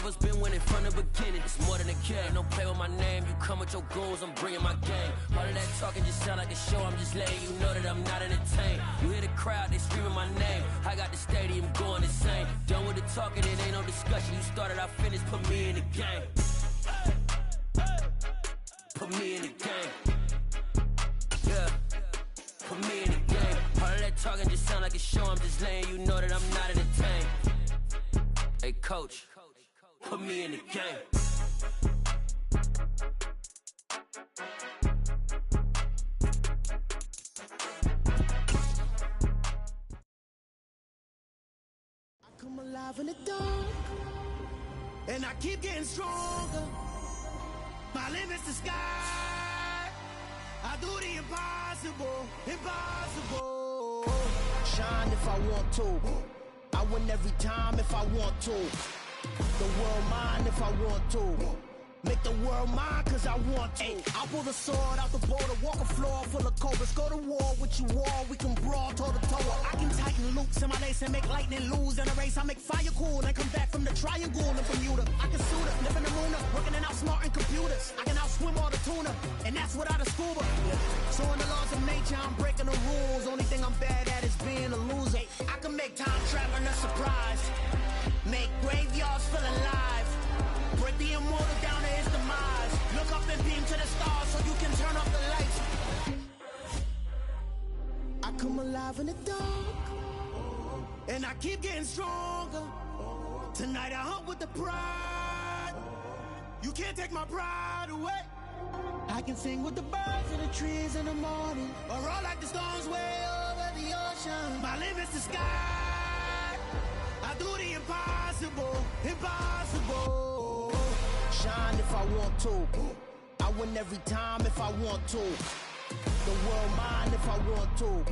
of us been winning from the beginning. It's more than a game. Don't play with my name. You come with your goons, I'm bringing my game. All of that talking just sound like a show. I'm just letting you know that I'm not entertained. You hear the crowd, they screaming my name. I got the stadium going insane. Done with the talking, it ain't no discussion. You started, I finished. Put me in the game. Put me in the game. Yeah. Put me in the game. All of that talking just sound like a show. I'm just letting you know that I'm not entertained. Hey, coach, put me in the game. I come alive in the dark, and I keep getting stronger. My limit's the sky. I do the impossible, impossible. Shine if I want to. I win every time if I want to. The world mine if I want to. Make the world mine cause I want to. I pull the sword out the border, walk a floor full of cobras. Go to war with you all, we can brawl toe to toe. I can tighten loops in my lace and make lightning lose in a race. I make fire cool and come back from the triangle in Bermuda. I can suit up, live in the moon up, working and outsmarting computers. I can outswim all the tuna, and that's without a scuba. So in the laws of nature, I'm breaking the rules. Only thing I'm bad at is being a loser. I can make time traveling a surprise. Make graveyards feel alive. Break the immortal down to his demise. Look up and beam to the stars so you can turn off the lights. I come alive in the dark, and I keep getting stronger. Tonight I hunt with the pride. You can't take my pride away. I can sing with the birds and the trees in the morning, or roll like the storms way over the ocean. My limit's the sky. I do the impossible, impossible. Shine if I want to. I win every time if I want to. The world mine if I want to.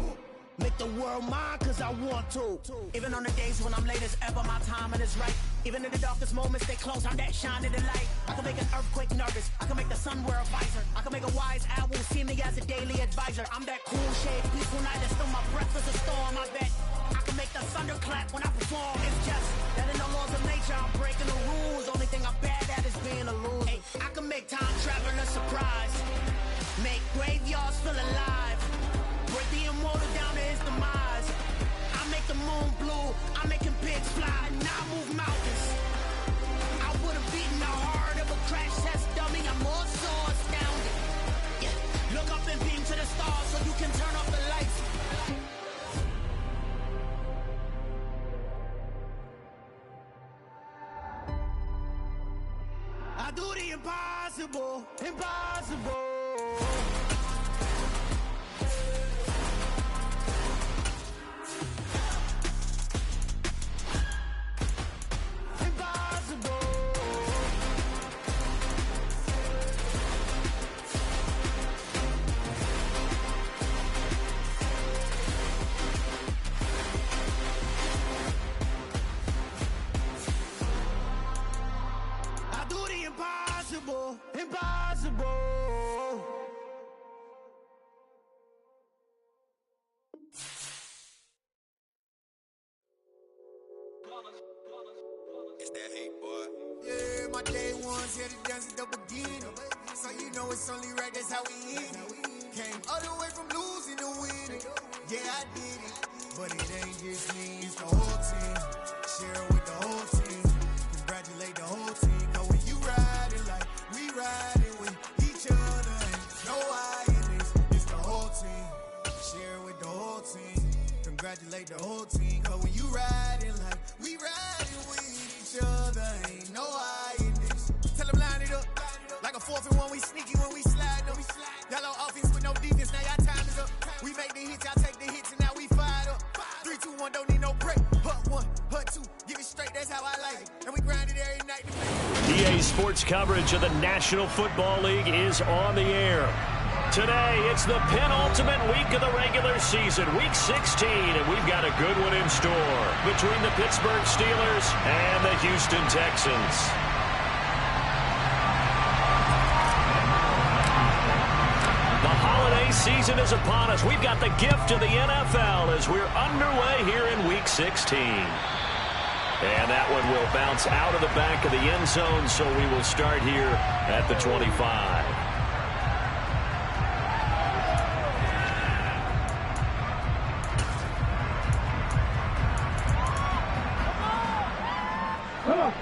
Make the world mine cause I want to. Even on the days when I'm late as ever, my timing is right. Even in the darkest moments, they close, I'm that shining the light. I can make an earthquake nervous, I can make the sun wear a visor. I can make a wise owl see me as a daily advisor. I'm that cool shade, peaceful night, and still my breath is a storm. I bet I can make the thunder clap when I perform. It's just that in the laws of nature, I'm breaking the rules. Only thing I'm bad at is being a loser. Hey, I can make time traveling a surprise. Make graveyards feel alive. Break the immortal down to his demise. I make the moon blue, I'm making pigs fly, and I move mountains. I would've beaten the heart of a crash test dummy. I'm more so astounded. Yeah. Look up and beam to the stars so you can turn off the lights. I do the impossible, impossible. Impossible, impossible. It's that hate, boy. Yeah, my day ones here to dance at the beginning. So you know it's only right, that's how we hit it. Came all the way from losing to winning. Yeah, I did it. But it ain't just me, it's the whole team. Share it with the whole team. Congratulate the whole team. Cause when you riding like we riding with each other, ain't no I in this. It's the whole team. Share it with the whole team. Congratulate the whole team. Cause when you riding like we riding with each other, ain't no I in this. Tell them line it up. Like a 4th and 1, we sneaky when we slide them. Yellow offense with no defense, now y'all time is up. We make the hits, y'all take the hits, and now we fired up. 3, 2, 1, don't need no break. Hut 1, hut 2, give it straight, that's how I like it. And we grind it every night. EA Sports coverage of the National Football League is on the air. Today, it's the penultimate week of the regular season, week 16, and we've got a good one in store between the Pittsburgh Steelers and the Houston Texans. The holiday season is upon us. We've got the gift of the NFL as we're underway here in week 16. And that one will bounce out of the back of the end zone, so we will start here at the 25.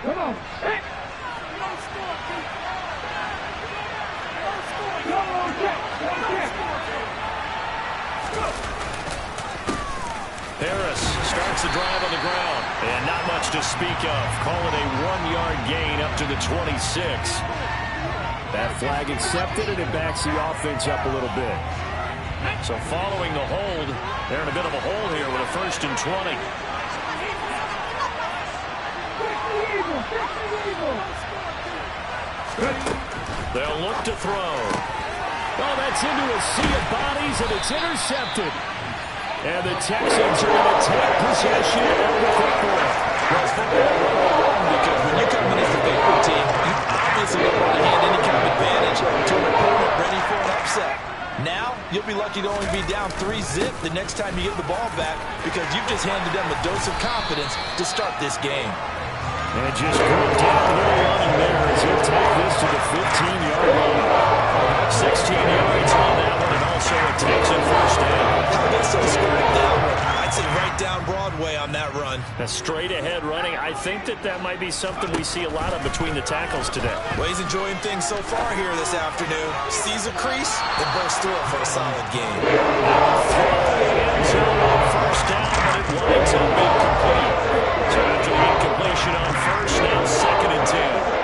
Come on. Hey. Harris starts the drive on the ground, and not much to speak of. Call it a 1-yard gain up to the 26. That flag accepted, and it backs the offense up a little bit. So following the hold, they're in a bit of a hole here with a 1st and 20. They'll look to throw. Oh, that's into a sea of bodies, and it's intercepted. And the Texans are going to take possession of the football. Because when you come in as the favorite team, you obviously don't want to hand any kind of advantage to an opponent ready for an upset. Now, you'll be lucky to only be down 3-zip the next time you get the ball back because you've just handed them a dose of confidence to start this game. And just broke down a little running there as he'll take this to the 15-yard line. 16 yards on that one, and also a Texan first down. How they so squared that one? I'd say right down Broadway on that run. A straight ahead running. I think that might be something we see a lot of between the tackles today. Well, he's enjoying things so far here this afternoon. Sees a crease and bursts through it for a solid game. First down, but it winds up incomplete. So after the incompletion on first, now 2nd and 10.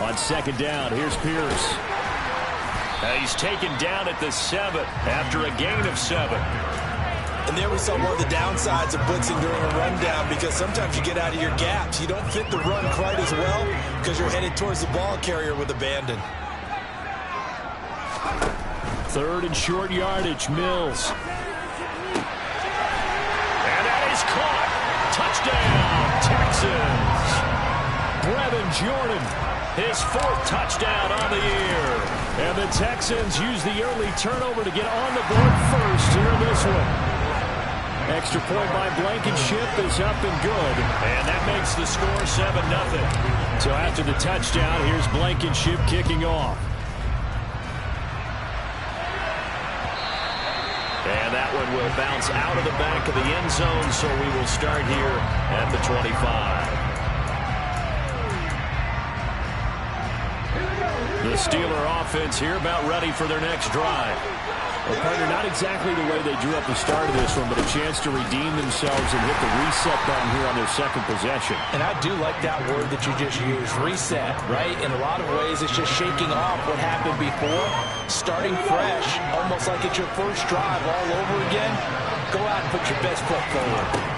On 2nd down, here's Pierce. He's taken down at the 7 after a gain of 7. And there we saw one of the downsides of blitzing during a rundown because sometimes you get out of your gaps. You don't fit the run quite as well because you're headed towards the ball carrier with abandon. 3rd and short yardage, Mills. And that is caught. Touchdown, Texans. Brevin Jordan, his 4th touchdown on the year. And the Texans use the early turnover to get on the board first here in this one. Extra point by Blankenship is up and good. And that makes the score 7-0. So after the touchdown, here's Blankenship kicking off. And that one will bounce out of the back of the end zone, so we will start here at the 25. The Steeler offense here about ready for their next drive. Well, partner, not exactly the way they drew up the start of this one, but a chance to redeem themselves and hit the reset button here on their 2nd possession. And I do like that word that you just used, reset, right? In a lot of ways, it's just shaking off what happened before, starting fresh, almost like it's your first drive all over again. Go out and put your best foot forward.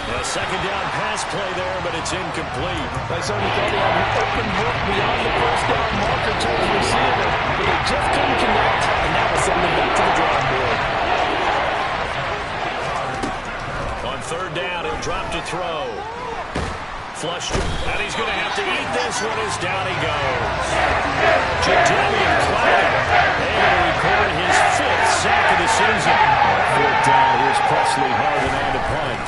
A 2nd down pass play there, but it's incomplete. They certainly thought they had an open look beyond the first down marker to the receiver, but they just couldn't connect, and that was sending them back to the drawing board. On 3rd down, he'll drop to throw. Flushed him, and he's going to have to eat this one as down he goes. Jadavian Clowney able to record his 5th sack of the season. 4th down, here's Presley Harvin on the punt.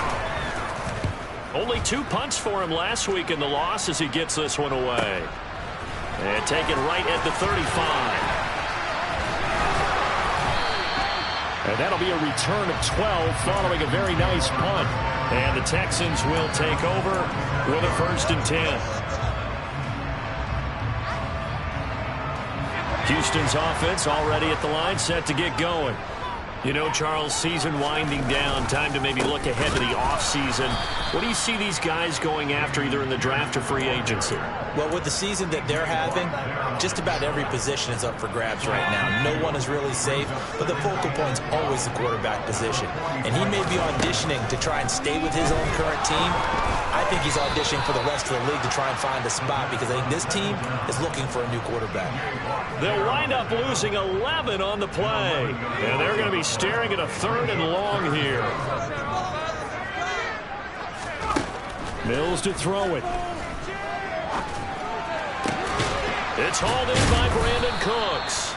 Only 2 punts for him last week in the loss as he gets this one away. And taken right at the 35. And that'll be a return of 12 following a very nice punt. And the Texans will take over with a 1st and 10. Houston's offense already at the line, set to get going. You know, Charles, season winding down, time to maybe look ahead to the offseason. What do you see these guys going after either in the draft or free agency? Well, with the season that they're having, just about every position is up for grabs right now. No one is really safe, but the focal point's always the quarterback position. And he may be auditioning to try and stay with his own current team. I think he's auditioning for the rest of the league to try and find a spot because I think this team is looking for a new quarterback. They'll wind up losing 11 on the play. And they're going to be staring at a 3rd and long here. Mills to throw it. It's hauled in by Brandon Cooks.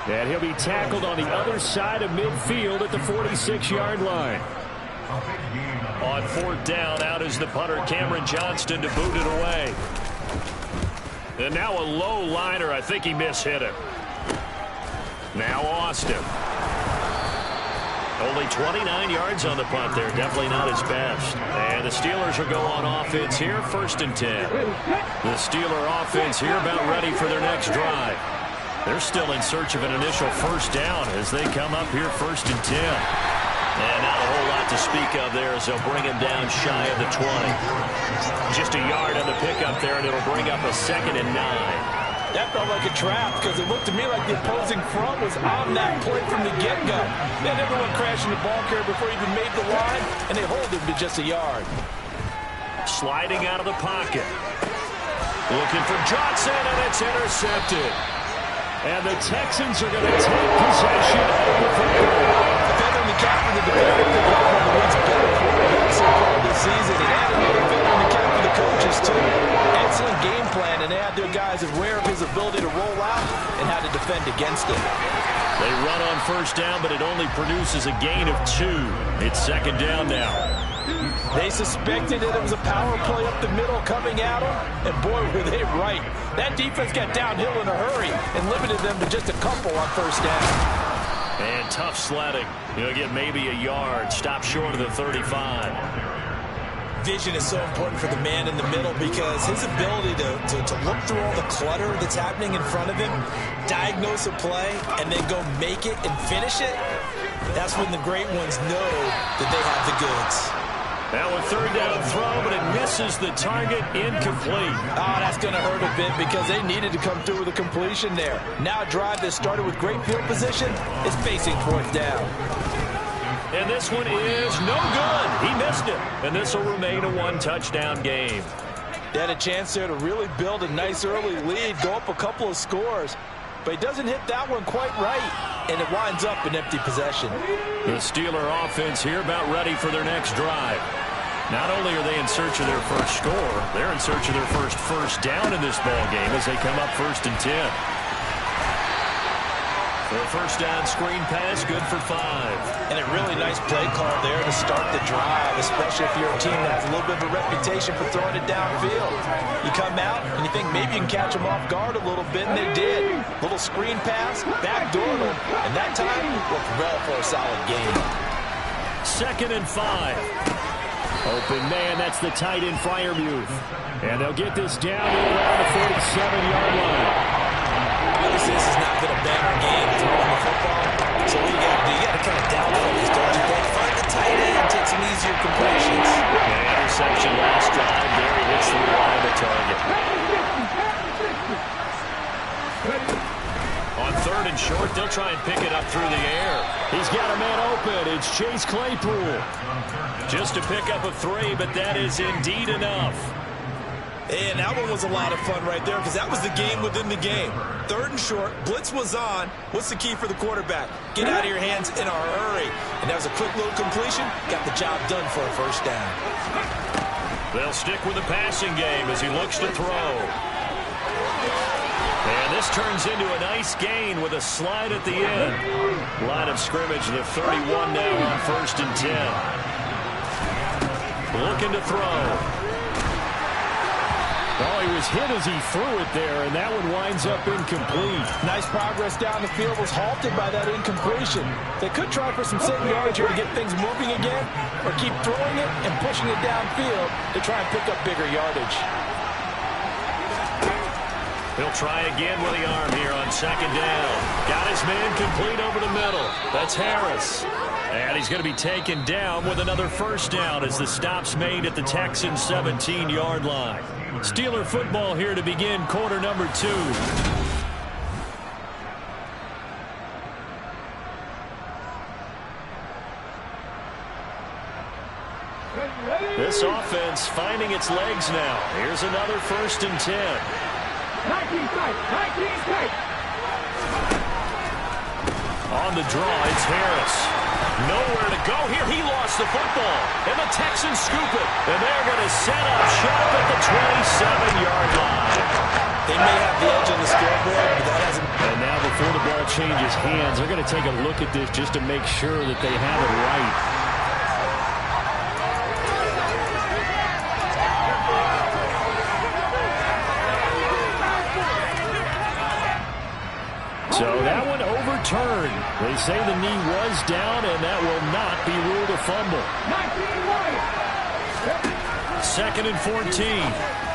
And he'll be tackled on the other side of midfield at the 46-yard line. On 4th down, out is the punter, Cameron Johnston, to boot it away. And now a low liner. I think he mishit it. Now Austin. Only 29 yards on the punt there. Definitely not his best. And the Steelers will go on offense here, 1st and 10. The Steeler offense here about ready for their next drive. They're still in search of an initial 1st down as they come up here, 1st and 10. And not a whole lot to speak of there as they'll bring him down shy of the 20. Just a yard on the pickup there, and it'll bring up a 2nd and 9. That felt like a trap because it looked to me like the opposing front was on that play from the get-go. They had everyone crashing the ball carrier before he even made the line, and they hold him to just a yard. Sliding out of the pocket. Looking for Johnson, and it's intercepted. And the Texans are going to take possession over from goal. A feather in the cap for the defensive department wins better so far this season, and add another feather in the cap for the coaches, too. Excellent game plan, and they had their guys aware of his ability to roll out and how to defend against it. They run on 1st down, but it only produces a gain of 2. It's 2nd down now. They suspected that it was a power play up the middle coming at them, and boy, were they right. That defense got downhill in a hurry and limited them to just a couple on 1st down. And tough sledding. He'll get maybe a yard. Stop short of the 35. Vision is so important for the man in the middle because his ability to look through all the clutter that's happening in front of him, diagnose a play, and then go make it and finish it, that's when the great ones know that they have the goods. Now a 3rd down throw, but it misses the target, incomplete. Oh, that's going to hurt a bit because they needed to come through with a completion there. Now a drive that started with great field position is facing 4th down. And this one is no good. He missed it. And this will remain a 1-touchdown game. They had a chance there to really build a nice early lead, go up a couple of scores. But he doesn't hit that one quite right, and it winds up an empty possession. The Steeler offense here about ready for their next drive. Not only are they in search of their first score, they're in search of their first down in this ball game as they come up 1st and 10. For a 1st down screen pass, good for 5. And a really nice play call there to start the drive, especially if you're a team that has a little bit of a reputation for throwing it downfield. You come out and you think maybe you can catch them off guard a little bit, and they did. Little screen pass, backdoored them, and that time worked well for a solid game. 2nd and 5. Open man, that's the tight end Freiermuth. And they'll get this down around the 47-yard line. Obviously, this has not been a banner game throwing the football. So what you got to do? You got to kind of download this, don't you? Find the tight end, take some easier completions. And interception last drive. There he hits the reliable target. On 3rd and short, they'll try and pick it up through the air. He's got a man open. It's Chase Claypool. Just to pick up a 3, but that is indeed enough. And that one was a lot of fun right there because that was the game within the game. 3rd and short, blitz was on. What's the key for the quarterback? Get out of your hands in a hurry. And that was a quick little completion. Got the job done for a 1st down. They'll stick with the passing game as he looks to throw. And this turns into a nice gain with a slide at the end. Line of scrimmage, the 31 now on 1st and 10. Looking to throw. Oh, he was hit as he threw it there, and that one winds up incomplete. Nice progress down the field, was halted by that incompletion. They could try for some saving yards here to get things moving again, or keep throwing it and pushing it downfield to try and pick up bigger yardage. He'll try again with the arm here on 2nd down. Got his man complete over the middle. That's Harris. And he's going to be taken down with another 1st down as the stop's made at the Texans' 17-yard line. Steeler football here to begin quarter number 2. This offense finding its legs now. Here's another 1st and 10. 19 tight. On the draw, it's Harris. Nowhere to go here. He lost the football. And the Texans scoop it. And they're going to set up shop at the 27-yard line. They may have the edge on the scoreboard, but that hasn't. And now before the ball changes hands, they're going to take a look at this just to make sure that they have it right. So that one overturned. They say the knee was down, and that will not be ruled a fumble. 2nd and 14.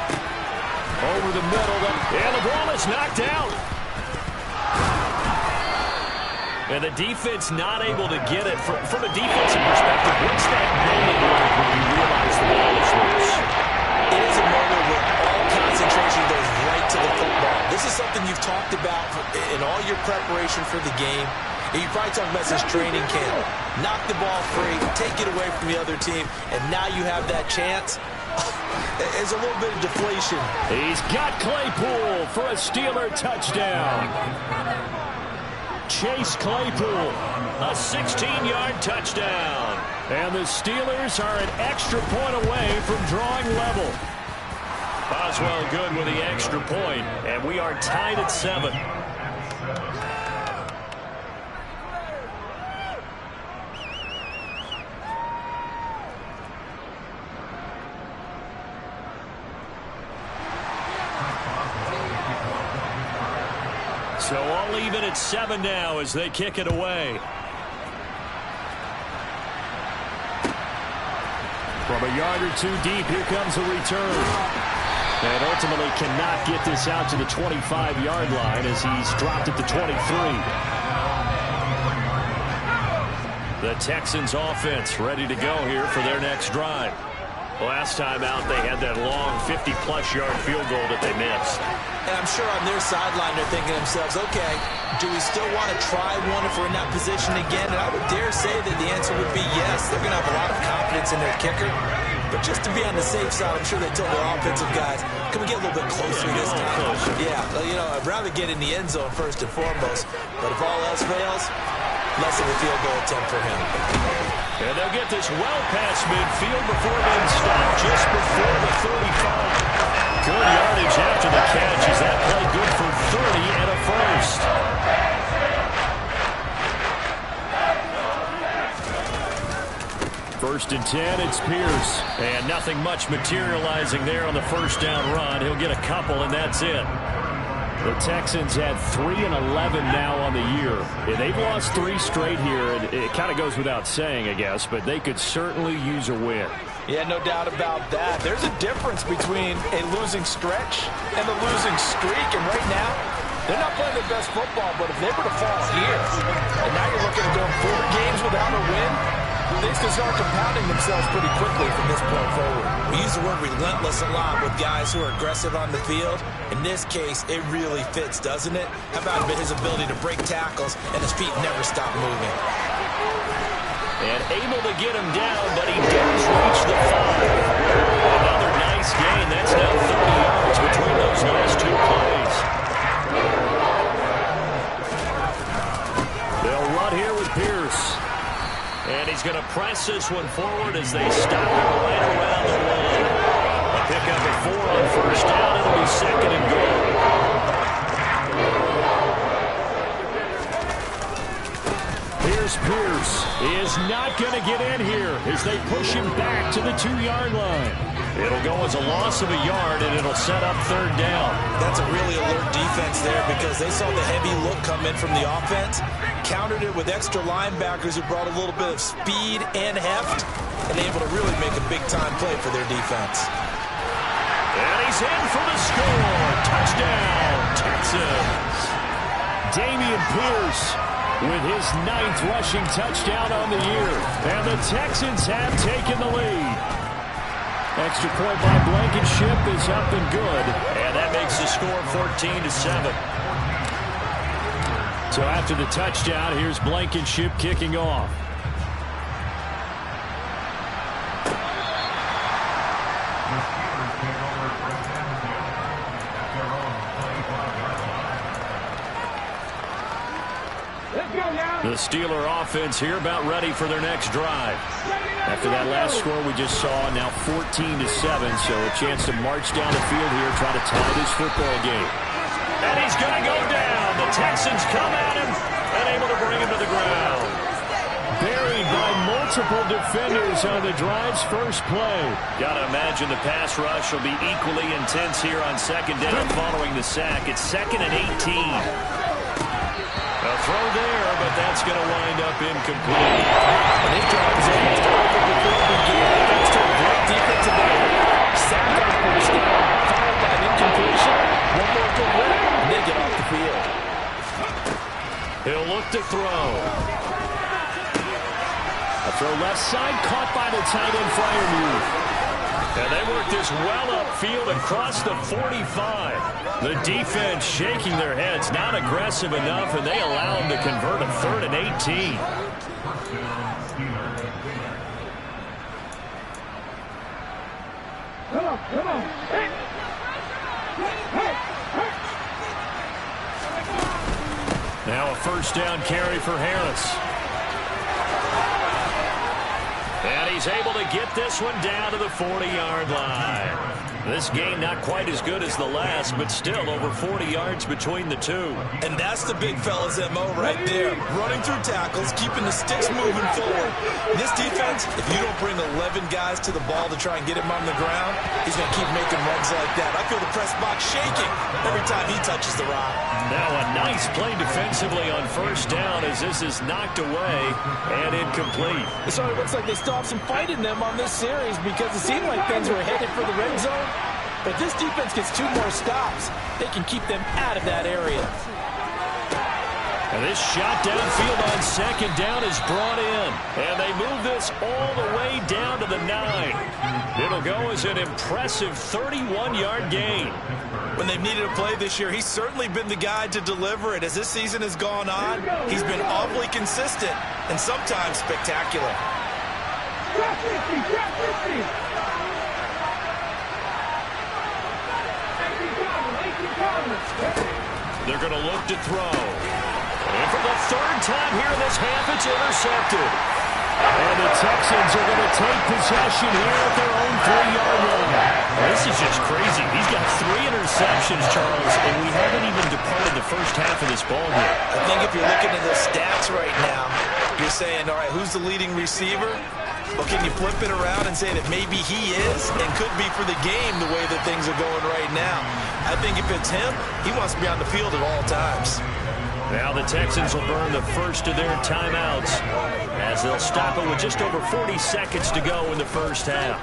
Over the middle, and the ball is knocked out. And the defense not able to get it. From a defensive perspective, what's that moment like when you realize the ball is loose? It is a moment where all concentration goes right to the football. This is something you've talked about in all your preparation for the game. And you probably talked about since training camp. Knock the ball free, take it away from the other team, and now you have that chance. There's a little bit of deflation. He's got Claypool for a Steeler touchdown. Chase Claypool, a 16-yard touchdown. And the Steelers are an extra point away from drawing level. Boswell good with the extra point, and we are tied at 7. So all even at 7 now as they kick it away. From a yard or two deep, here comes a return. And ultimately cannot get this out to the 25-yard line as he's dropped at the 23. The Texans offense ready to go here for their next drive. Last time out, they had that long 50-plus yard field goal that they missed. And I'm sure on their sideline they're thinking to themselves, okay, do we still want to try one if we're in that position again? And I would dare say that the answer would be yes. They're going to have a lot of confidence in their kicker. But just to be on the safe side, I'm sure they told their offensive guys, can we get a little bit closer this time? Yeah, you know, I'd rather get in the end zone first and foremost. But if all else fails, less of a field goal attempt for him. And they'll get this well past midfield before being stopped just before the 35. Good yardage after the catch as that play good for 30 and a first. First and 10, it's Pierce. And nothing much materializing there on the first down run. He'll get a couple, and that's it. The Texans had 3-11 now on the year. And they've lost 3 straight here, and it kind of goes without saying, I guess, but they could certainly use a win. Yeah, no doubt about that. There's a difference between a losing stretch and a losing streak, and right now, they're not playing their best football, but if they were to fall here, and now you're looking at going 4 games without a win, things can start compounding themselves pretty quickly from this point forward. We use the word relentless a lot with guys who are aggressive on the field. In this case, it really fits, doesn't it? How about his ability to break tackles and his feet never stop moving? And able to get him down, but he does reach the 5. Another nice gain. That's now 30 yards between those last 2 plays. They'll run here with Pierce. And he's going to press this one forward as they stop him right around the line. A pickup of 4 on first down. It'll be 2nd and goal. Here's Pierce. Is not going to get in here as they push him back to the 2-yard line. It'll go as a loss of a yard, and it'll set up 3rd down. That's a really alert defense there because they saw the heavy look come in from the offense, countered it with extra linebackers who brought a little bit of speed and heft, and able to really make a big-time play for their defense. And he's in for the score. Touchdown, Texans. Damian Pierce with his 9th rushing touchdown on the year. And the Texans have taken the lead. Extra point by Blankenship is up and good. And that makes the score 14-7. So after the touchdown, here's Blankenship kicking off. Let's go now. The Steeler offense here about ready for their next drive. After that last score we just saw, now 14-7, so a chance to march down the field here, try to tie this football game. And he's going to go down. The Texans come at him and able to bring him to the ground. Buried by multiple defenders on the drive's first play. Got to imagine the pass rush will be equally intense here on second down following the sack. It's 2nd and 18. A throw there, but that's going to wind up incomplete. And this drive is almost over before it began. Thanks to a great defensive effort. Sacked on first down, followed by an incompletion. One more good run, and they get off the field. He'll look to throw. A throw left side, caught by the tight end Freiermuth. And they work this well upfield across the 45. The defense shaking their heads, not aggressive enough, and they allow them to convert a 3rd and 18. Come on. Hey. Now a first down carry for Harris. And he's able to get this one down to the 40-yard line. This game not quite as good as the last, but still over 40 yards between the two. And that's the big fella's MO right there. Running through tackles, keeping the sticks moving forward. This defense, if you don't bring 11 guys to the ball to try and get him on the ground, he's going to keep making runs like that. I feel the press box shaking every time he touches the rock. Now a nice play defensively on first down as this is knocked away and incomplete. It sort of looks like they still have some fight in them on this series because it seemed like things were headed for the red zone. But if this defense gets 2 more stops, they can keep them out of that area. And this shot downfield on second down is brought in. And they move this all the way down to the 9. It'll go as an impressive 31-yard gain. When they've needed a play this year, he's certainly been the guy to deliver it. As this season has gone on, he's been awfully consistent and sometimes spectacular. They're going to look to throw. And for the 3rd time here in this half, it's intercepted. And the Texans are going to take possession here at their own 3-yard line. This is just crazy. He's got 3 interceptions, Charles, and we haven't even departed the first half of this ball game. I think if you're looking at the stats right now, you're saying, all right, who's the leading receiver? Well, can you flip it around and say that maybe he is and could be for the game the way that things are going right now? I think if it's him, he wants to be on the field at all times. Now the Texans will burn the first of their timeouts as they'll stop it with just over 40 seconds to go in the first half.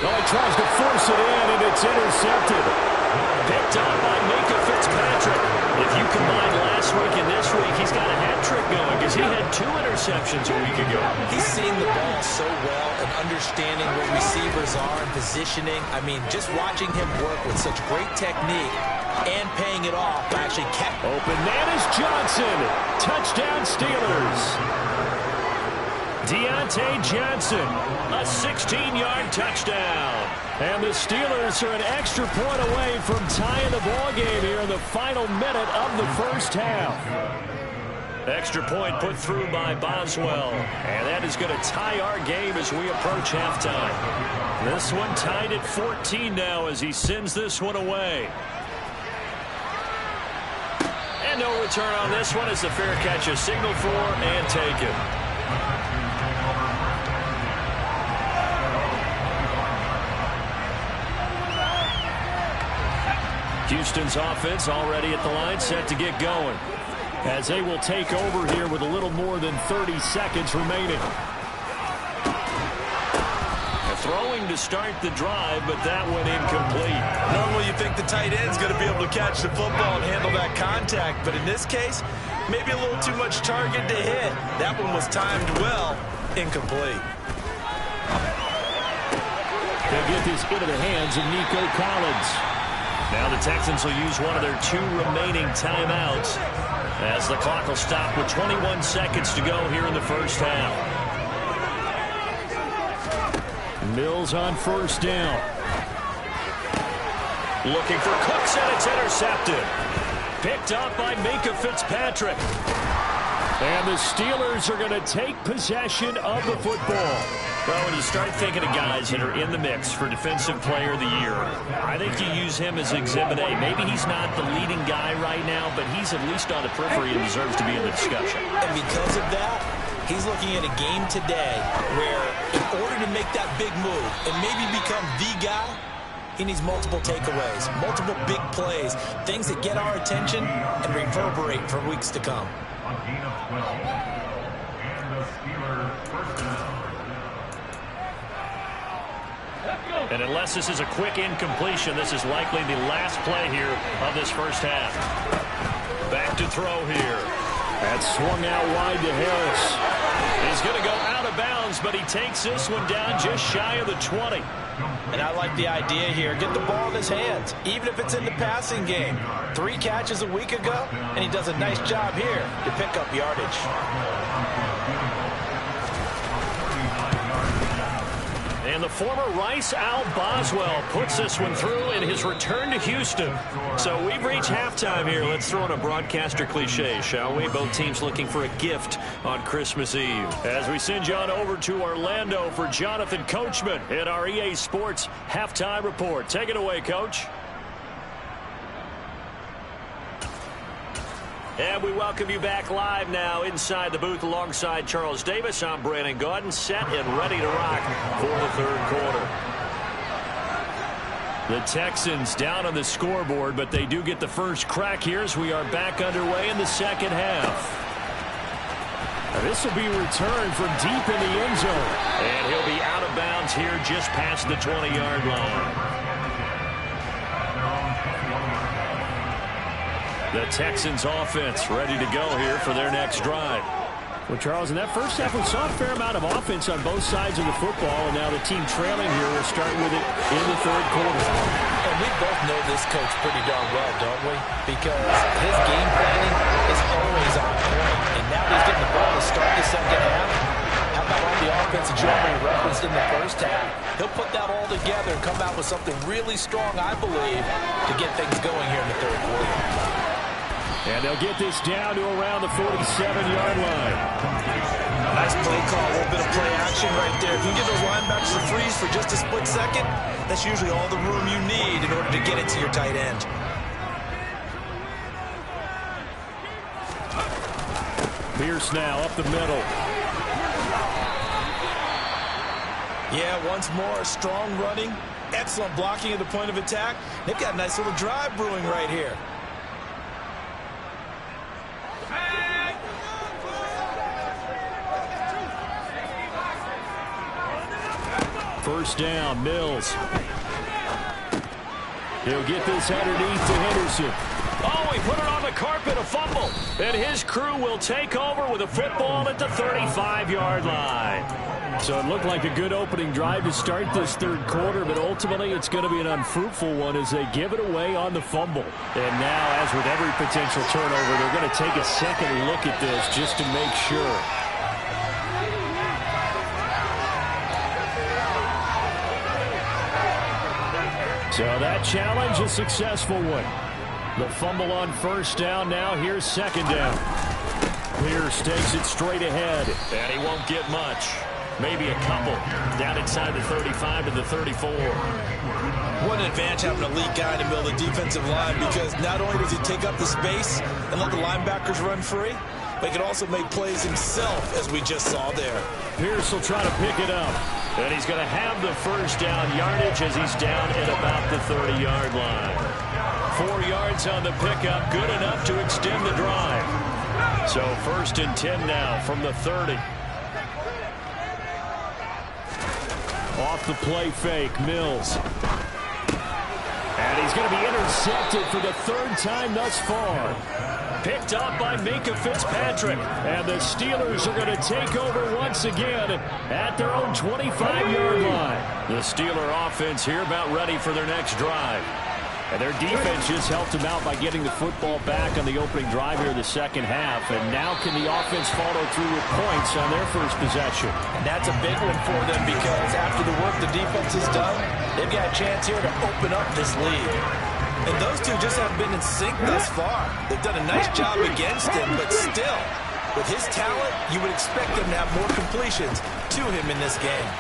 Oh, he tries to force it in, and it's intercepted. Picked up by Minka Fitzpatrick. If you combine last week and this week, he's got a hat trick going because he had 2 interceptions a week ago. He's seen the ball so well and understanding where receivers are and positioning. I mean, just watching him work with such great technique and paying it off by actually kept. Open man is Johnson. Touchdown Steelers. Deontay Johnson, a 16-yard touchdown. And the Steelers are an extra point away from tying the ball game here in the final minute of the first half. Extra point put through by Boswell. And that is going to tie our game as we approach halftime. This one tied at 14 now as he sends this one away. And no return on this one as the fair catch is signaled for and taken. Houston's offense already at the line, set to get going. As they will take over here with a little more than 30 seconds remaining. Throwing to start the drive, but that went incomplete. Normally you think the tight end's going to be able to catch the football and handle that contact, but in this case, maybe a little too much target to hit. That one was timed well, incomplete. They'll get this into the hands of Nico Collins. Now the Texans will use one of their 2 remaining timeouts as the clock will stop with 21 seconds to go here in the first half. Mills on first down. Looking for Cooks, and it's intercepted. Picked up by Minka Fitzpatrick. And the Steelers are going to take possession of the football. Well, when you start thinking of guys that are in the mix for Defensive Player of the Year, I think you use him as Exhibit A. Maybe he's not the leading guy right now, but he's at least on the periphery and deserves to be in the discussion. And because of that, he's looking at a game today where in order to make that big move and maybe become the guy, he needs multiple takeaways, multiple big plays, things that get our attention and reverberate for weeks to come. On gain of 12, and the Steelers first down. And unless this is a quick incompletion, this is likely the last play here of this first half. Back to throw here. That swung out wide to Harris. He's going to go out of bounds, but he takes this one down just shy of the 20. And I like the idea here. Get the ball in his hands, even if it's in the passing game. 3 catches a week ago, and he does a nice job here to pick up yardage. And the former Rice Al Boswell puts this one through in his return to Houston. So we've reached halftime here. Let's throw in a broadcaster cliche, shall we? Both teams looking for a gift on Christmas Eve. As we send you on over to Orlando for Jonathan Coachman in our EA Sports Halftime Report. Take it away, Coach. And we welcome you back live now inside the booth alongside Charles Davis. I'm Brandon Gaudin, set and ready to rock for the third quarter. The Texans down on the scoreboard, but they do get the first crack here as we are back underway in the second half. This will be returned from deep in the end zone. And he'll be out of bounds here just past the 20-yard line. The Texans offense ready to go here for their next drive. Well, Charles, in that first half, we saw a fair amount of offense on both sides of the football, and now the team trailing here will start with it in the third quarter. And we both know this coach pretty darn well, don't we? Because his game planning is always on point. And now he's getting the ball to start the second half. How about all the offense that you already referenced in the first half? He'll put that all together and come out with something really strong, I believe, to get things going here in the third quarter. And they'll get this down to around the 47-yard line. Nice play call, a little bit of play action right there. If you give those linebackers a freeze for just a split second, that's usually all the room you need in order to get it to your tight end. Pierce now up the middle. Yeah, once more, strong running, excellent blocking at the point of attack. They've got a nice little drive brewing right here. First down, Mills. He'll get this underneath to Henderson. Oh, he put it on the carpet, a fumble. And his crew will take over with a football at the 35-yard line. So it looked like a good opening drive to start this third quarter, but ultimately it's going to be an unfruitful one as they give it away on the fumble. And now, as with every potential turnover, they're going to take a second look at this just to make sure. So that challenge, a successful one. The fumble on first down. Now here's second down. Pierce takes it straight ahead. And he won't get much. Maybe a couple. Down inside the 35 to the 34. What an advantage having a elite guy in the middle of the defensive line, because not only does he take up the space and let the linebackers run free, but he can also make plays himself, as we just saw there. Pierce will try to pick it up. And he's going to have the first down yardage as he's down at about the 30-yard line. 4 yards on the pickup, good enough to extend the drive. So first and 10 now from the 30. Off the play fake, Mills. And he's going to be intercepted for the third time thus far. Picked up by Minkah Fitzpatrick. And the Steelers are going to take over once again at their own 25-yard line. The Steeler offense here about ready for their next drive. And their defense just helped them out by getting the football back on the opening drive here in the second half. And now can the offense follow through with points on their first possession? And that's a big one for them, because after the work the defense has done, they've got a chance here to open up this lead. And those two just haven't been in sync thus far. They've done a nice job against him, but still, With his talent, you would expect them to have more completions to him in this game.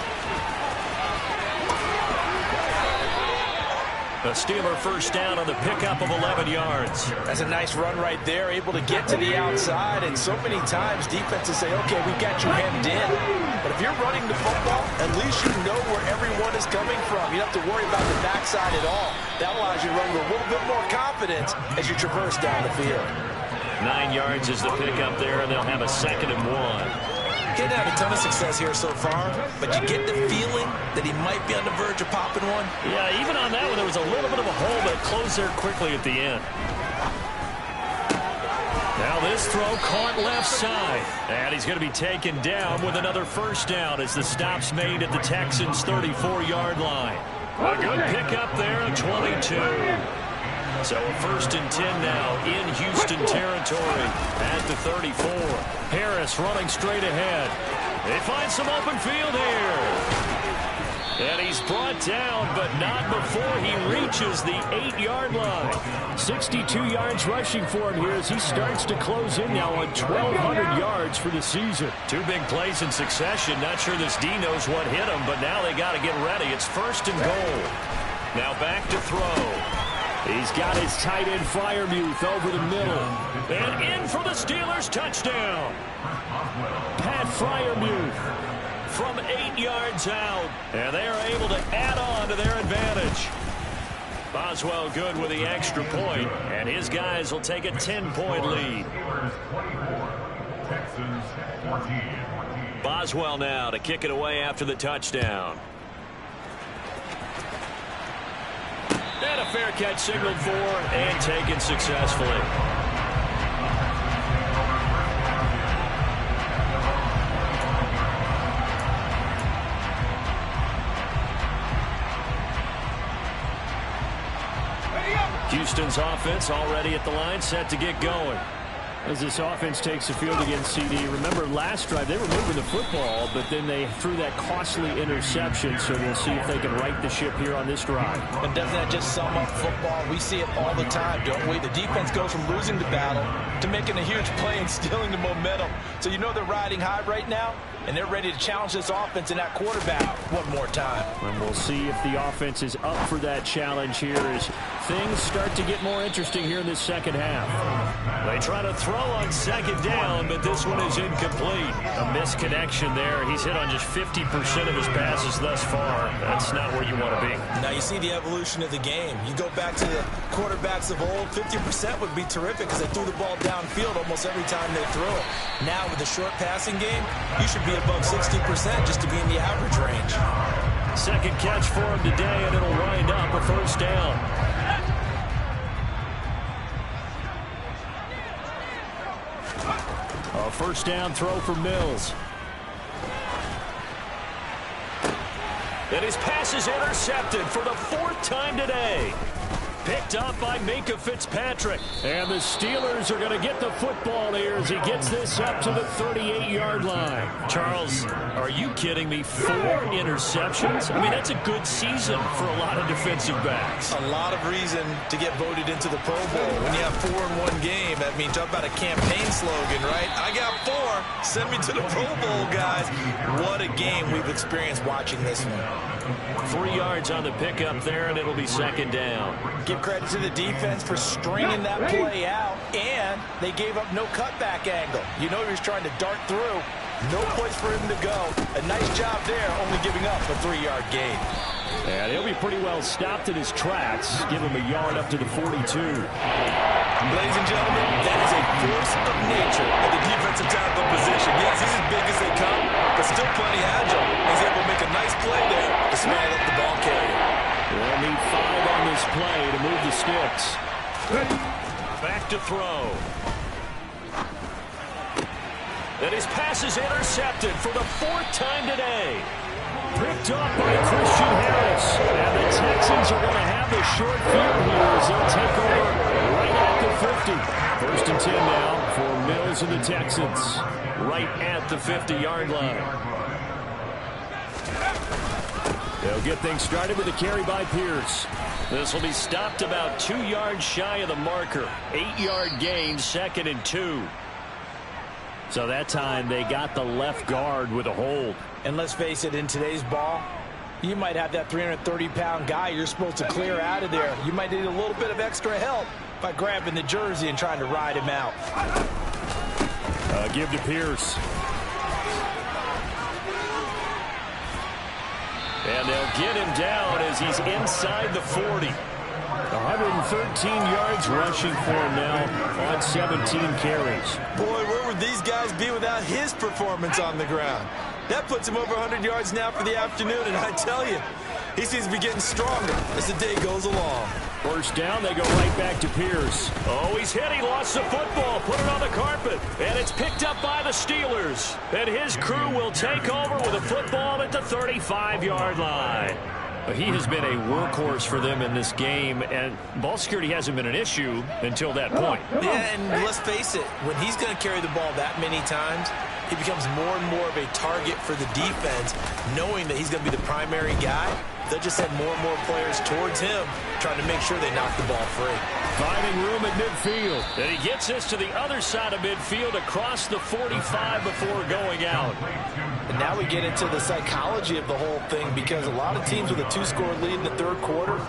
A Steeler first down on the pickup of 11 yards. That's a nice run right there, able to get to the outside. And so many times defenses say, okay, we got you hemmed in. But if you're running the football, at least you know where everyone is coming from. You don't have to worry about the backside at all. That allows you to run with a little bit more confidence as you traverse down the field. 9 yards is the pickup there, and they'll have a 2nd and 1. Didn't have a ton of success here so far, but you get the feeling that he might be on the verge of popping one. Yeah, even on that one, there was a little bit of a hole that closed there quickly at the end. Now this throw caught left side, and he's going to be taken down with another first down as the stop's made at the Texans' 34-yard line. A good pickup there at 22. So a 1st and 10 now in Houston territory at the 34. Harris running straight ahead. They find some open field here. And he's brought down, but not before he reaches the 8-yard line. 62 yards rushing for him here as he starts to close in now on 1,200 yards for the season. 2 big plays in succession. Not sure this D knows what hit him, but now they got to get ready. It's 1st and goal. Now back to throw. He's got his tight end Freiermuth over the middle. And in for the Steelers touchdown. Pat Freiermuth from 8 yards out. And they are able to add on to their advantage. Boswell good with the extra point, and his guys will take a 10-point lead. Boswell now to kick it away after the touchdown. And a fair catch signaled for and taken successfully. Houston's offense already at the line, set to get going. As this offense takes the field against CD, remember last drive they were moving the football, but then they threw that costly interception, so we'll see if they can right the ship here on this drive. And doesn't that just sum up football? We see it all the time, don't we? The defense goes from losing the battle to making a huge play and stealing the momentum. So you know they're riding high right now, and they're ready to challenge this offense and that quarterback one more time. And we'll see if the offense is up for that challenge here as things start to get more interesting here in this second half. They try to throw on 2nd down, but this one is incomplete. A misconnection there. He's hit on just 50% of his passes thus far. That's not where you want to be. Now you see the evolution of the game. You go back to the quarterbacks of old, 50% would be terrific because they threw the ball downfield almost every time they threw it. Now with the short passing game, you should be above 60% just to be in the average range. 2nd catch for him today, and it'll wind up a 1st down. A 1st down throw for Mills. And his pass is intercepted for the 4th time today. Picked up by Minkah Fitzpatrick. And the Steelers are going to get the football here as he gets this up to the 38-yard line. Charles, are you kidding me? 4 interceptions? I mean, that's a good season for a lot of defensive backs. A lot of reason to get voted into the Pro Bowl. When you have 4 in one game, that means talk about a campaign slogan, right? I got 4. Send me to the Pro Bowl, guys. What a game we've experienced watching this one. 3 yards on the pickup there, and it'll be 2nd down. Give credit to the defense for stringing that play out, and they gave up no cutback angle. You know he was trying to dart through. No place for him to go. A nice job there, only giving up a 3-yard gain. And he'll be pretty well stopped in his tracks. Give him a yard up to the 42. Ladies and gentlemen, that is a force of nature at the defensive tackle position. Yes, he's as big as they come, but still plenty agile. He's able to make a nice play there to smile up the ball carrier. They'll need 5 on this play to move the sticks. Back to throw. And his pass is intercepted for the 4th time today. Picked up by Christian Harris. And the Texans are going to have the short field here as they'll take over right at the 50. 1st and 10 now for Mills and the Texans. Right at the 50-yard line. They'll get things started with a carry by Pierce. This will be stopped about 2 yards shy of the marker. 8-yard gain, 2nd and 2. So that time they got the left guard with a hold. And let's face it, in today's ball, you might have that 330-pound guy you're supposed to clear out of there. You might need a little bit of extra help by grabbing the jersey and trying to ride him out. Give to Pierce. And they'll get him down as he's inside the 40. 113 yards rushing for him now on 17 carries. Boy, where would these guys be without his performance on the ground? That puts him over 100 yards now for the afternoon, and I tell you, he seems to be getting stronger as the day goes along. First down, they go right back to Pierce. Oh, he's hit. He lost the football. Put it on the carpet. And it's picked up by the Steelers. And his crew will take over with a football at the 35-yard line. He has been a workhorse for them in this game, and ball security hasn't been an issue until that point. Yeah, and let's face it, when he's going to carry the ball that many times, he becomes more and more of a target for the defense, knowing that he's going to be the primary guy. They'll just send more and more players towards him, trying to make sure they knock the ball free. Finding room at midfield. And he gets us to the other side of midfield across the 45 before going out. And now we get into the psychology of the whole thing, because a lot of teams with a 2-score lead in the third quarter,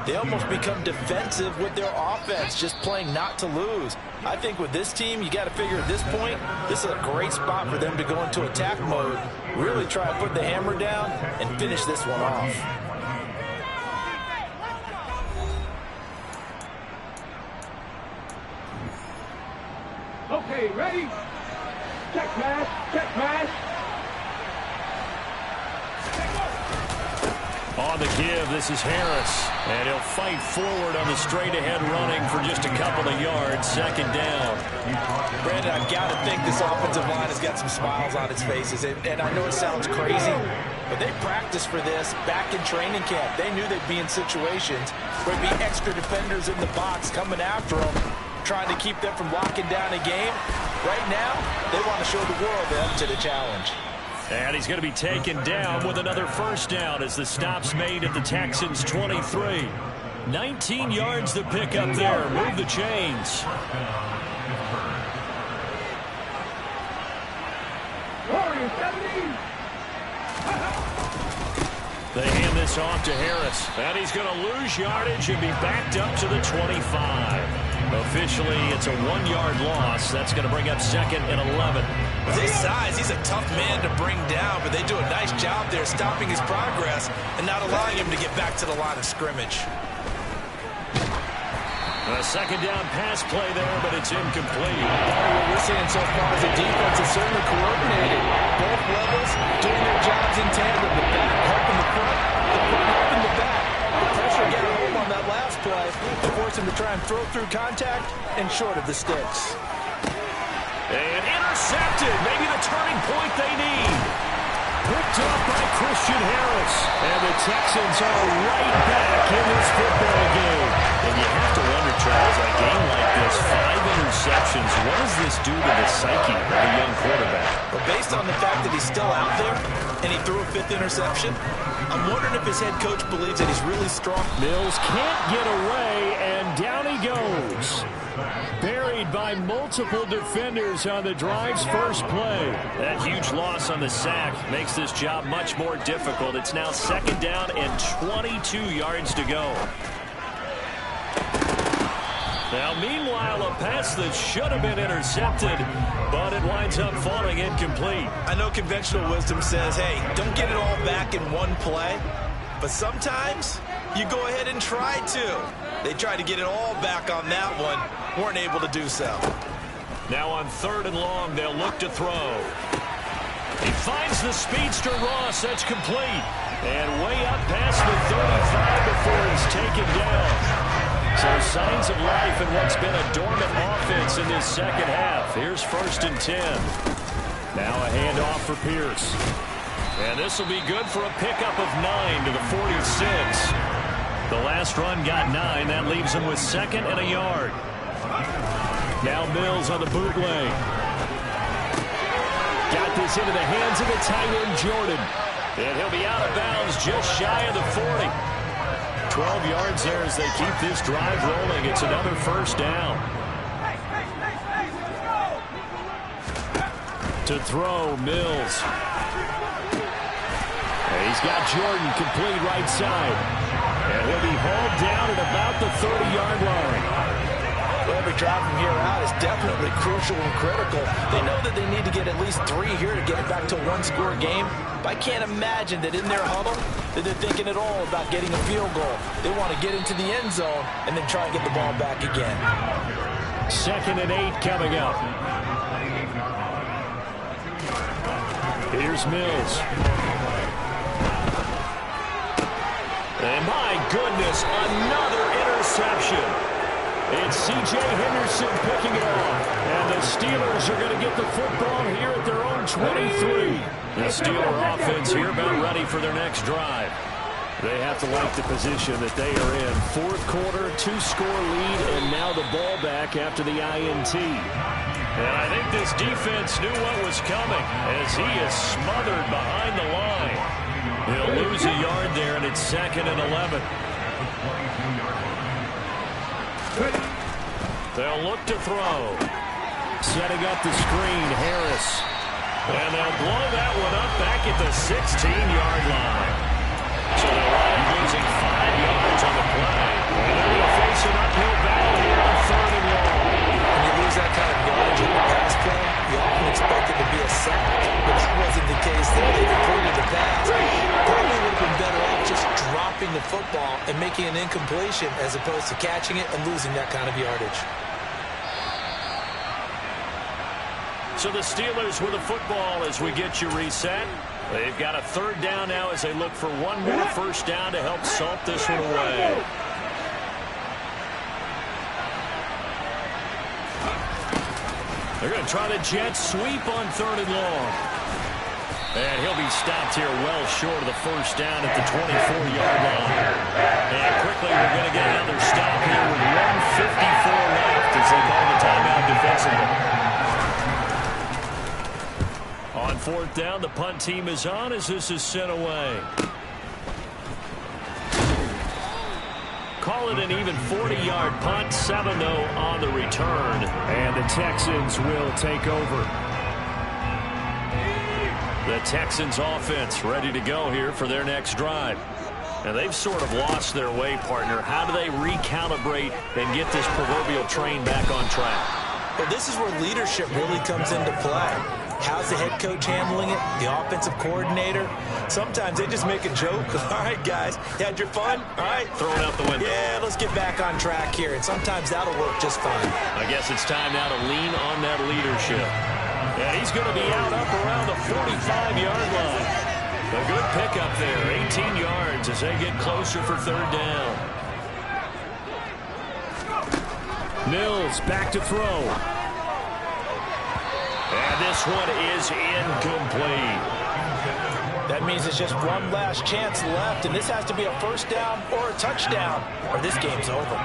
they almost become defensive with their offense, just playing not to lose. I think with this team, you got to figure at this point, this is a great spot for them to go into attack mode, really try to put the hammer down and finish this one off. Okay, ready? Check pass, check pass. On the give, this is Harris. And he'll fight forward on the straight-ahead running for just a couple of yards. Second down. Brandon, I've got to think this offensive line has got some smiles on its faces. And I know it sounds crazy, but they practiced for this back in training camp. They knew they'd be in situations where there'd be extra defenders in the box coming after them, trying to keep them from locking down a game. Right now, they want to show the world they're up to the challenge. And he's going to be taken down with another first down as the stop's made at the Texans' 23. 19 yards to pick up there. Move the chains. They hand this off to Harris. And he's going to lose yardage and be backed up to the 25. Officially, it's a 1-yard loss. That's going to bring up second and 11. With his size, he's a tough man to bring down, but they do a nice job there stopping his progress and not allowing him to get back to the line of scrimmage. A second down pass play there, but it's incomplete. What we're seeing so far is the defense is certainly coordinated. Both levels doing their jobs in tandem. The back helping the front helping the back. The pressure got home on that last play to force him to try and throw through contact and short of the sticks. And intercepted. Maybe the turning point they need. Picked up by Christian Harris. And the Texans are right back in this football game. And you have to wonder, Charles, in a game like this, 5 interceptions, what does this do to the psyche of a young quarterback? But based on the fact that he's still out there and he threw a 5th interception, I'm wondering if his head coach believes that he's really strong. Mills can't get away, and down he goes. Buried by multiple defenders on the drive's first play. That huge loss on the sack makes this job much more difficult. It's now second down and 22 yards to go. Now, meanwhile, a pass that should have been intercepted, but it winds up falling incomplete. I know conventional wisdom says, hey, don't get it all back in one play, but sometimes you go ahead and try to. They tried to get it all back on that one, weren't able to do so. Now on 3rd and long, they'll look to throw. He finds the speedster Ross. That's complete. And way up past the 35 before he's taken down. So signs of life in what's been a dormant offense in this second half. Here's 1st and 10. Now a handoff for Pierce. And this will be good for a pickup of 9 to the 46. The last run got 9. That leaves him with 2nd and a yard. Now Mills on the bootleg. Got this into the hands of the tight end, Jordan. And he'll be out of bounds just shy of the 40. 12 yards there as they keep this drive rolling. It's another first down. To throw, Mills. And he's got Jordan complete right side. And he'll be hauled down at about the 30-yard line. Well, every drive from here out is definitely crucial and critical. They know that they need to get at least 3 here to get it back to a one-score game. But I can't imagine that in their huddle that they're thinking at all about getting a field goal. They want to get into the end zone and then try and get the ball back again. 2nd and 8 coming up. Here's Mills. And my goodness, another interception. It's C.J. Henderson picking it off. And the Steelers are going to get the football here at their own 23. The Steeler offense here about ready for their next drive. They have to like the position that they are in. 4th quarter, 2-score lead, and now the ball back after the INT. And I think this defense knew what was coming as he is smothered behind the line. He'll lose a yard there, and it's 2nd and 11. They'll look to throw. Setting up the screen, Harris. And they'll blow that one up back at the 16-yard line. So they're losing 5 yards on the play. And they're going to face an uphill battle here on 3rd and long. When you lose that kind of yardage in the pass play, you often expect it to be a sack. But that wasn't the case there. They completed the pass. Probably would have been better off just dropping the football and making an incompletion as opposed to catching it and losing that kind of yardage. So the Steelers with the football as we get you reset. They've got a 3rd down now as they look for one more 1st down to help salt this one away. They're going to try the jet sweep on 3rd and long. And he'll be stopped here well short of the 1st down at the 24-yard line. And quickly we're going to get another stop here with 1:54 left as they call the timeout defensively. On 4th down, the punt team is on as this is sent away. Call it an even 40-yard punt, 7-0 on the return. And the Texans will take over. The Texans offense ready to go here for their next drive. And they've sort of lost their way, partner. How do they recalibrate and get this proverbial train back on track? Well, this is where leadership really comes into play. How's the head coach handling it? The offensive coordinator? Sometimes they just make a joke. All right, guys, you had your fun? All right. Throw it out the window. Yeah, let's get back on track here. And sometimes that'll work just fine. I guess it's time now to lean on that leadership. And he's going to be out up around the 45-yard line. A good pickup there, 18 yards as they get closer for 3rd down. Mills back to throw. And this one is incomplete. That means it's just one last chance left, and this has to be a 1st down or a touchdown, or this game's over.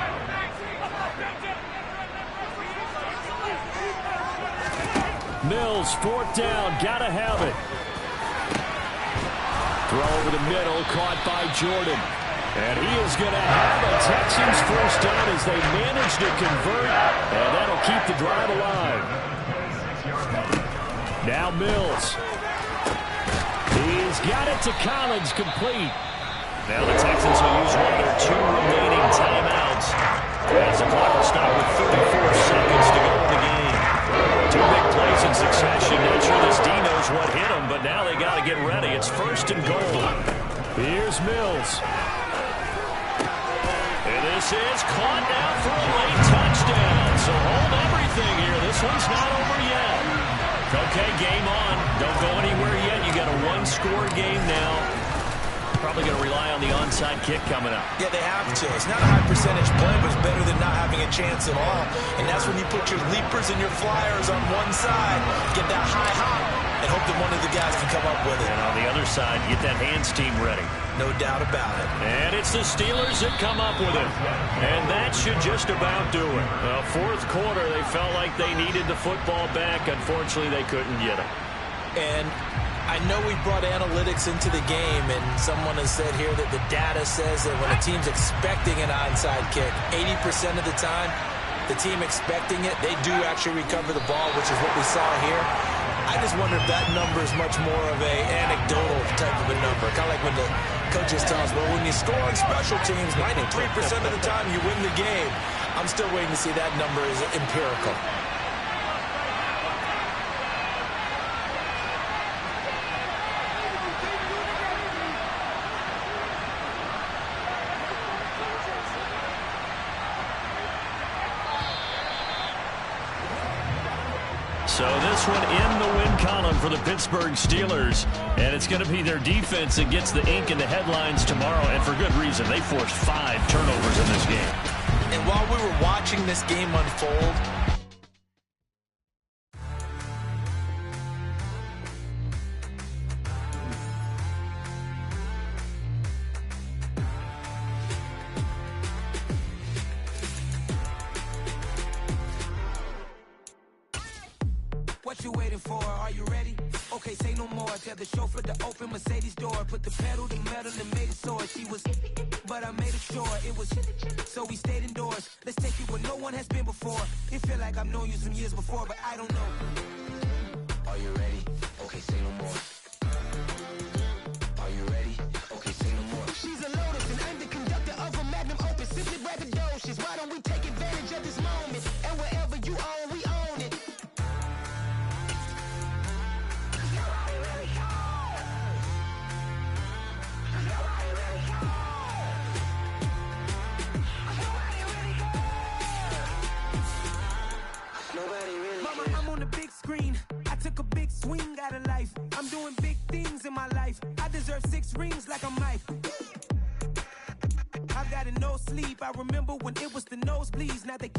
Mills, 4th down, gotta have it. Throw over the middle, caught by Jordan. And he is going to have a Texans 1st down as they manage to convert, and that'll keep the drive alive. Now Mills. He's got it to Collins, complete. Now the Texans will use one of their 2 remaining timeouts as the clock will stop with 34 seconds to go in the game. 2 big plays in succession. Not sure this D knows what hit them, but now they got to get ready. It's 1st and goal. Here's Mills. And this is caught now for a late touchdown. So hold everything here. This one's not over yet. Okay, game on. Don't go anywhere yet. You got a 1-score game now. Probably going to rely on the onside kick coming up. Yeah, they have to. It's not a high percentage play, but it's better than not having a chance at all. And that's when you put your leapers and your flyers on one side, get that high hop, and hope that one of the guys can come up with it. And on the other side, get that hands team ready. No doubt about it. And it's the Steelers that come up with it. And that should just about do it. 4th quarter, they felt like they needed the football back. Unfortunately, they couldn't get it. And I know we brought analytics into the game, and someone has said here that the data says that when a team's expecting an onside kick, 80% of the time, the team expecting it, they do actually recover the ball, which is what we saw here. I just wonder if that number is much more of a anecdotal type of a number. Kind of like when the coaches tell us, well, when you score on special teams, 93% of the time you win the game. I'm still waiting to see that number is empirical. So this one in the win column for the Pittsburgh Steelers. And it's going to be their defense that gets the ink in the headlines tomorrow. And for good reason. They forced 5 turnovers in this game. And while we were watching this game unfold, What you waiting for? Are you ready? Okay, say no more. Tell the chauffeur to open Mercedes door. Put the pedal to metal and made it soar. She was, but I made it sure it was. So we stayed indoors. Let's take you where no one has been before. It feel like I've known you some years before, but I don't know. Are you ready? Okay, say no more. Are you ready? Okay, say no more. She's a Lotus and I'm the conductor of a Magnum Opus. Simply braggadocious. Why don't we take advantage of this moment? And wherever you own, we own it. Mama, I'm on the big screen. I took a big swing out of life. I'm doing big things in my life. I deserve 6 rings like I'm Mike. I've got no sleep. I remember when it was the nosebleeds. Now they